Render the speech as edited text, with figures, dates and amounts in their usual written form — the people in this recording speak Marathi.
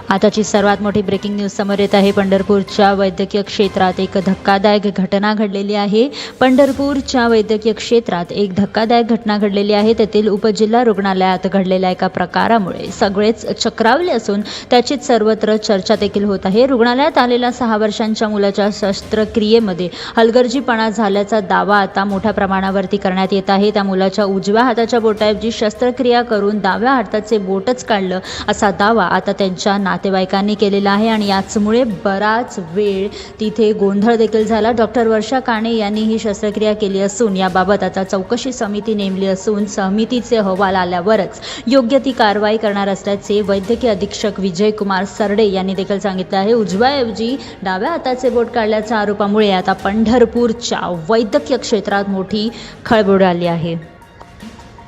आताची सर्वात मोठी ब्रेकिंग न्यूज समोर येत आहे। पंढरपूरच्या वैद्यकीय क्षेत्रात एक धक्कादायक घटना घडलेली आहे। पंढरपूरच्या वैद्यकीय क्षेत्रात एक धक्कादायक घटना घडलेली आहे। तेथील उपजिल्हा रुग्णालयात घडलेल्या एका प्रकारामुळे सगळेच चक्रावले असून त्याची सर्वत्र चर्चा देखील होत आहे। रुग्णालयात आलेल्या 6 वर्षांच्या मुलाच्या शस्त्रक्रियेमध्ये हलगर्जीपणा झाल्याचा दावा आता मोठ्या प्रमाणावरती करण्यात येत आहे। त्या मुलाच्या उजव्या हाताच्या बोटाऐवजी शस्त्रक्रिया करून डाव्या हाताचे बोटच काढलं असा दावा आता त्यांच्या नातेवाईकांनी केलेला आहे आणि याचमुळे बराच वेळ तिथे गोंधळ देखील झाला। डॉक्टर वर्षा काणे यांनी ही शस्त्रक्रिया केली असून याबाबत आता चौकशी समिती नेमली असून समितीचे अहवाल आल्यावरच योग्य ती कारवाई करणार असल्याचे वैद्यकीय अधीक्षक विजय कुमार सरडे यांनी देखील सांगितले आहे। उजव्याऐवजी डाव्या हाताचे बोट काढल्याच्या आरोपामुळे आता पंढरपूरच्या वैद्यकीय क्षेत्रात मोठी खळबळ आली आहे।